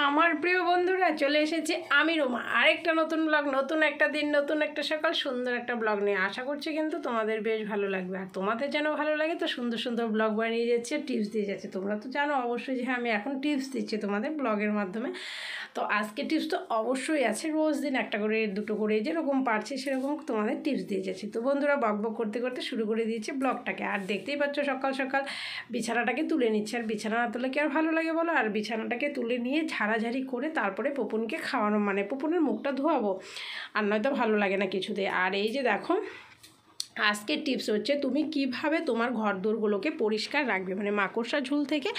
আমার প্রিয় বন্ধুরা চলে এসেছে আমি রোমা আরেকটা নতুন ব্লগ, নতুন একটা দিন, নতুন একটা সকাল, সুন্দর একটা ব্লগ নিয়ে। আশা করছি কিন্তু তোমাদের বেশ ভালো লাগবে। আর তোমাদের যেন ভালো লাগে তো সুন্দর সুন্দর ব্লগ বানিয়ে যাচ্ছে, টিপস দিয়ে যাচ্ছে। তোমরা তো জানো অবশ্যই যে আমি এখন টিপস দিচ্ছি তোমাদের ব্লগের মাধ্যমে। তো আজকে টিপস তো অবশ্যই আছে, রোজ দিন একটা করে দুটো করে যেরকম পারছি সেরকম তোমাদের টিপস দিয়ে যাচ্ছি। তো বন্ধুরা বকবক করতে করতে শুরু করে দিয়েছি ব্লগটাকে। আর দেখতেই পাচ্ছ সকাল সকাল বিছানাটাকে তুলে নিচ্ছে। আর বিছানা না তুলে কি আর ভালো লাগে বলো? আর বিছানাটাকে তুলে নিয়ে ঝাড়াঝাড়ি করে তারপরে পুপুনকে খাওয়ানো, মানে পুপুনের মুখটা ধোয়াবো, আর নয়তো ভালো লাগে না কিছুতে। আর এই যে দেখো আজকের টিপস হচ্ছে তুমি কিভাবে তোমার ঘরদোরগুলোকে পরিষ্কার রাখবে, মানে মাকড়সা ঝুল থেকে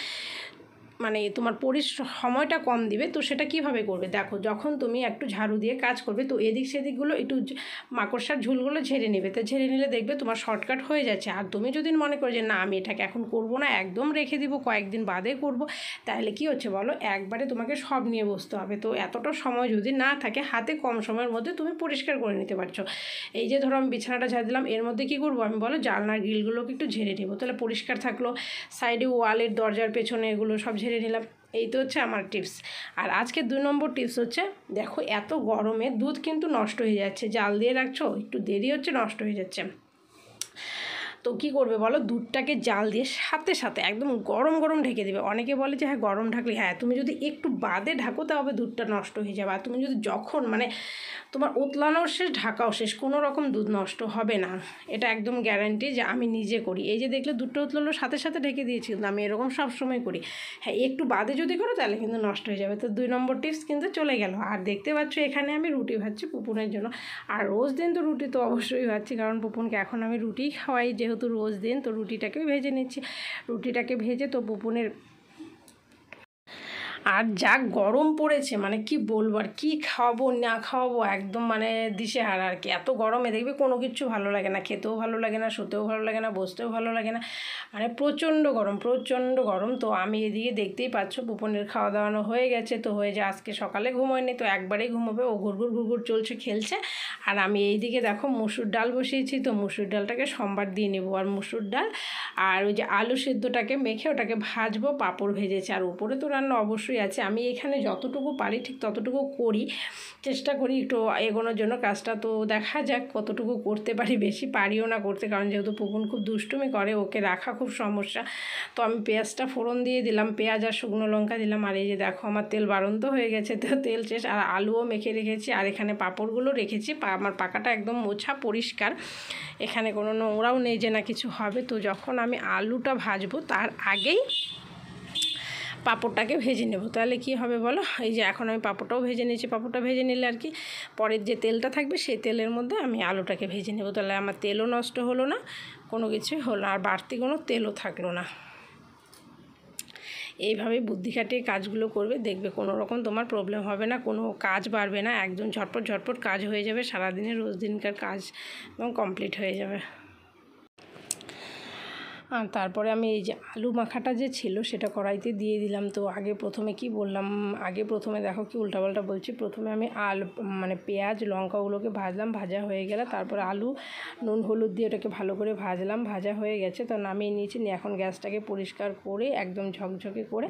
মানে তোমার সময়টা কম দিবে। তো সেটা কিভাবে করবে দেখো, যখন তুমি একটু ঝাড়ু দিয়ে কাজ করবে তো এদিক সেদিকগুলো একটু মাকড়সার ঝুলগুলো ঝেড়ে নেবে। তো ঝেড়ে নিলে দেখবে তোমার শর্টকাট হয়ে যাচ্ছে। আর তুমি যদি মনে করো যে না আমি এটাকে এখন করব না, একদম রেখে দিব, কয়েকদিন বাদে করব, তাহলে কি হচ্ছে বলো, একবারে তোমাকে সব নিয়ে বসতে হবে। তো এতটা সময় যদি না থাকে হাতে, কম সময়ের মধ্যে তুমি পরিষ্কার করে নিতে পারছো। এই যে ধরো আমি বিছানাটা ঝাড় দিলাম, এর মধ্যে কি করবো আমি বলো, জানলার গ্রিলগুলোকে একটু ঝেড়ে নেবো, তাহলে পরিষ্কার থাকলো। সাইডে ওয়ালের দরজার পেছনে এগুলো সব ঝেড়ে নিলাম। এই তো হচ্ছে আমার টিপস। আর আজকে 2 নম্বর টিপস হচ্ছে, দেখো এত গরমে দুধ কিন্তু নষ্ট হয়ে যাচ্ছে, জাল দিয়ে রাখছো একটু দেরি হচ্ছে নষ্ট হয়ে যাচ্ছে। তো কী করবে বলো, দুধটাকে জাল দিয়ে সাথে সাথে একদম গরম গরম ঢেকে দেবে। অনেকে বলে যে হ্যাঁ গরম ঢাকলে, হ্যাঁ তুমি যদি একটু বাদে ঢাকো তাহলে দুধটা নষ্ট হয়ে যাবে। আর তুমি যদি যখন মানে তোমার উতলানোর শেষ ঢাকাও শেষ, কোনো রকম দুধ নষ্ট হবে না, এটা একদম গ্যারান্টি যে আমি নিজে করি। এই যে দেখলে দুধটা উতলানোর সাথে সাথে ঢেকে দিয়েছি, কিন্তু আমি এরকম সবসময় করি। হ্যাঁ একটু বাদে যদি করো তাহলে কিন্তু নষ্ট হয়ে যাবে। তো 2 নম্বর টিপস কিন্তু চলে গেল। আর দেখতে পাচ্ছ এখানে আমি রুটি ভাজছি পুপুনের জন্য। আর রোজ দিন তো রুটি তো অবশ্যই ভাজছি, কারণ পুপুনকে এখন আমি রুটিই খাওয়াই যেহেতু রোজ দিন। তো রুটিটাকে ভেজে নিচ্ছি, রুটিটাকে ভেজে তো পুপুনের, আর যা গরম পড়েছে মানে কি বলবো, আর কী খাওয়াবো না খাওয়াবো একদম মানে দিশেহারা আর কি। এত গরমে দেখবে কোনো কিছু ভালো লাগে না, খেতেও ভালো লাগে না, শুতেও ভালো লাগে না, বসতেও ভালো লাগে না, মানে প্রচণ্ড গরম প্রচণ্ড গরম। তো আমি এদিকে দেখতেই পাচ্ছ পুপনের খাওয়া দাওয়ানো হয়ে গেছে। তো হয়ে যায়, আজকে সকালে ঘুমোয়নি তো একবারেই ঘুমোবে, ও ঘুরঘুর ঘুরঘুর চলছে খেলছে। আর আমি এইদিকে দেখো মুসুর ডাল বসিয়েছি, তো মুসুর ডালটাকে সম্বার দিয়ে নেবো। আর মুসুর ডাল আর ওই যে আলু সেদ্ধটাকে মেখে ওটাকে ভাজবো, পাঁপড় ভেজেছি। আর উপরে তো রান্না অবশ্যই আছে, আমি এখানে যতটুকু পারি ঠিক ততটুকু করি, চেষ্টা করি একটু এগোনোর জন্য কাজটা। তো দেখা যাক কতটুকু করতে পারি, বেশি পারিও না করতে, কারণ যেহেতু পুকুন খুব দুষ্টুমি করে, ওকে রাখা খুব সমস্যা। তো আমি পেঁয়াজটা ফোড়ন দিয়ে দিলাম, পেঁয়াজ আর শুকনো লঙ্কা দিলাম। আর এই যে দেখো আমার তেল বাড়ন্ত হয়ে গেছে, তো তেল শেষ। আর আলুও মেখে রেখেছি, আর এখানে পাঁপড়গুলো রেখেছি। আমার পাকাটা একদম মোছা পরিষ্কার, এখানে কোনো নোংরাও নেই যে না কিছু হবে। তো যখন আমি আলুটা ভাজবো তার আগেই পাঁপড়টাকে ভেজে নেব, তাহলে কি হবে বলো। এই যে এখন আমি পাঁপড়টাও ভেজে নিয়েছি, পাঁপড়টা ভেজে নিলে আর কি পরের যে তেলটা থাকবে সেই তেলের মধ্যে আমি আলুটাকে ভেজে নেব, তাহলে আমার তেলও নষ্ট হলো না, কোনো কিছুই হলো না, আর বাড়তি কোনো তেলও থাকলো না। এইভাবে বুদ্ধি খাটিয়ে কাজগুলো করবে, দেখবে কোনো রকম তোমার প্রবলেম হবে না, কোনো কাজ বাড়বে না, একদম ঝটপট ঝটপট কাজ হয়ে যাবে, সারাদিনের রোজ দিনকার কাজ এবং কমপ্লিট হয়ে যাবে। আর তারপরে আমি এই যে আলু মাখাটা যে ছিল সেটা কড়াইতে দিয়ে দিলাম। তো আগে প্রথমে কি বললাম, আগে প্রথমে দেখো কি উল্টাপাল্টা বলছি, প্রথমে আমি আলু মানে পেঁয়াজ লঙ্কাগুলোকে ভাজলাম, ভাজা হয়ে গেলে তারপরে আলু নুন হলুদ দিয়ে ওটাকে ভালো করে ভাজলাম, ভাজা হয়ে গেছে তো নামিয়ে নিয়েছি। নিয়ে এখন গ্যাসটাকে পরিষ্কার করে একদম ঝকঝকে করে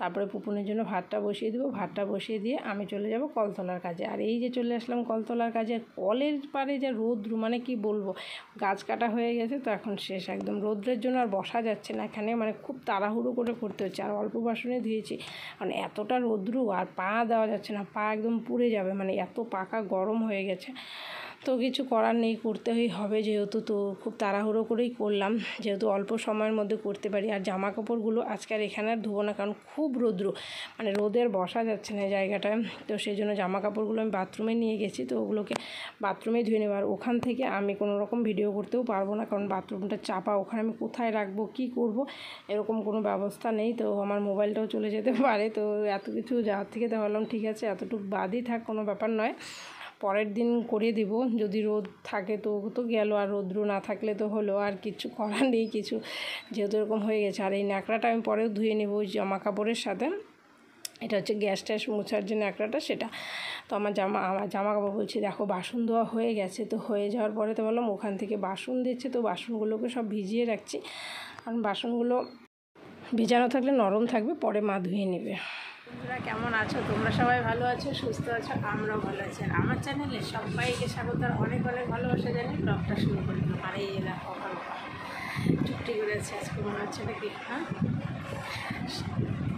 তারপরে পুপুনের জন্য ভাতটা বসিয়ে দেবো। ভাতটা বসিয়ে দিয়ে আমি চলে যাব কলতলার কাজে। আর এই যে চলে আসলাম কলতলার কাজে, কলের পারে যে রোদ্র মানে কি বলবো, গাছ কাটা হয়ে গেছে তো এখন শেষ, একদম রোদ্রের জন্য আর বসা যাচ্ছে না এখানে, মানে খুব তাড়াহুড়ো করে করতে হচ্ছে। আর অল্প বাসনে ধুয়েছি, মানে এতটা রোদ্রু আর পা দেওয়া যাচ্ছে না, পা একদম পুড়ে যাবে, মানে এত পাকা গরম হয়ে গেছে। তো কিছু করার নেই, করতেই হবে যেহেতু, তো খুব তাড়াহুড়ো করেই করলাম যেহেতু অল্প সময়ের মধ্যে করতে পারি। আর জামা কাপড়গুলো আজকে আর এখানে আর ধুবো না, কারণ খুব রোদ্রু, মানে রোদের বসা যাচ্ছে না জায়গাটায়। তো সেই জন্য জামা কাপড়গুলো আমি বাথরুমে নিয়ে গেছি, তো ওগুলোকে বাথরুমে ধুয়ে নেব। আর ওখান থেকে আমি কোনো রকম ভিডিও করতেও পারবো না, কারণ বাথরুমটা চাপা, ওখানে আমি কোথায় রাখবো কী করব এরকম কোনো ব্যবস্থা নেই, তো আমার মোবাইলটাও চলে যেতে পারে। তো এত কিছু যাওয়ার থেকে তো ভাবলাম ঠিক আছে এতটুকু বাদই থাক, কোনো ব্যাপার নয়, পরের দিন করে দিব। যদি রোদ থাকে তো তো গেল, আর রোদ্রু না থাকলে তো হলো, আর কিছু করার নেই কিছু, যেহেতু এরকম হয়ে গেছে। আর এই ন্যাকড়াটা আমি পরেও ধুয়ে নেব ওই জামা কাপড়ের সাথে, এটা হচ্ছে গ্যাস ট্যাস মোছার যে ন্যাকড়াটা সেটা। তো আমার জামা কাপড় বলছি দেখো বাসন ধোয়া হয়ে গেছে। তো হয়ে যাওয়ার পরে তো বললাম ওখান থেকে বাসন দিচ্ছে, তো বাসনগুলোকে সব ভিজিয়ে রাখছি, কারণ বাসনগুলো ভিজানো থাকলে নরম থাকবে, পরে মা ধুয়ে নেবে। তোমরা কেমন আছো? তোমরা সবাই ভালো আছো, সুস্থ আছো, আমরাও ভালো আছি। আর আমার চ্যানেলে সবাইকে স্বাগত আর অনেক অনেক ভালোবাসা জানি। ব্লগটা শুরু করে দিলাম। আর এই দেখো চুপটি করে আছে আজকে, মনে হচ্ছে নাকি হ্যাঁ।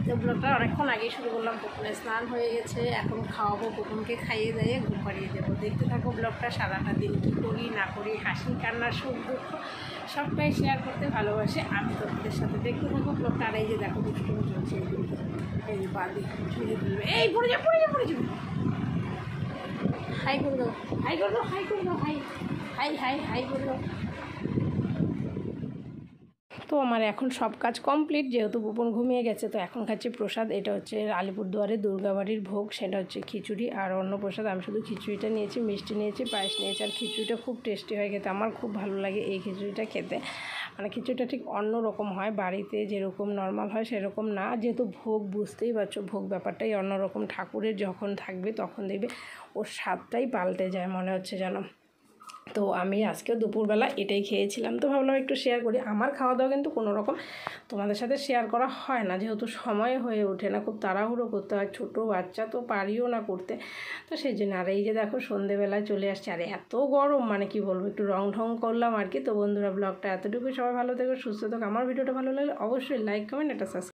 তো ব্লগটা অনেকক্ষণ আগেই শুরু করলাম। পুকুরে স্নান হয়ে গেছে, এখন খাওয়াবো, পুকুরকে খাইয়ে দিয়ে ঘুম পাড়িয়ে দেবো। দেখতে থাকো ব্লগটা, সারাটা দিন কী করি না করি, হাসি কান্না সুখ দুঃখ সবটাই শেয়ার করতে ভালোবাসি আমি তোমাদের সাথে। দেখতে থাকো ব্লগটা। আর এই যে দেখো দুষ্টুমি চলছে, এই যে বাদি ঝুলে ফেলবে, এই পড়ে যাবে পড়ে যাবে পড়ে যাবে। হাই করে দাও, হাই করে দাও, হাই করে দাও, হাই হাই হাই হাই করে দাও। তো আমার এখন সব কাজ কমপ্লিট, যেহেতু পুপন ঘুমিয়ে গেছে। তো এখন খাচ্ছি প্রসাদ। এটা হচ্ছে আলিপুরদুয়ারে দুর্গাবাড়ির ভোগ, সেটা হচ্ছে খিচুড়ি আর অন্য প্রসাদ। আমি শুধু খিচুড়িটা নিয়েছি, মিষ্টি নিয়েছি, পায়েস নিয়েছি। আর খিচুড়িটা খুব টেস্টি হয় খেতে, আমার খুব ভালো লাগে এই খিচুড়িটা খেতে। মানে খিচুড়িটা ঠিক অন্য রকম হয়, বাড়িতে যেরকম নর্মাল হয় সেরকম না। যেহেতু ভোগ, বুঝতেই পারছো, ভোগ ব্যাপারটাই অন্যরকম। ঠাকুরের যখন থাকবে তখন দেখবে ওর স্বাদটাই পাল্টে যায়, মনে হচ্ছে যেন। তো আমি আজকেও দুপুরবেলা এটাই খেয়েছিলাম। তো ভাবলাম একটু শেয়ার করি। আমার খাওয়া দাওয়া কিন্তু কোনো রকম তোমাদের সাথে শেয়ার করা হয় না, যেহেতু সময় হয়ে ওঠে না, খুব তাড়াহুড়ো করতে হয়, ছোটো বাচ্চা তো পারিও না করতে। তো সেই জন্য। আর এই যে দেখো সন্ধেবেলায় চলে আসছে, আর এত গরম মানে কি বলবো, একটু রং ঢং করলাম আর কি। তো বন্ধুরা, ব্লগটা এতটুকুই। সবাই ভালো থেকো, সুস্থ থেকো। আমার ভিডিওটা ভালো লাগলে অবশ্যই লাইক কমেন্ট, এটা সাবস্ক্রাইব।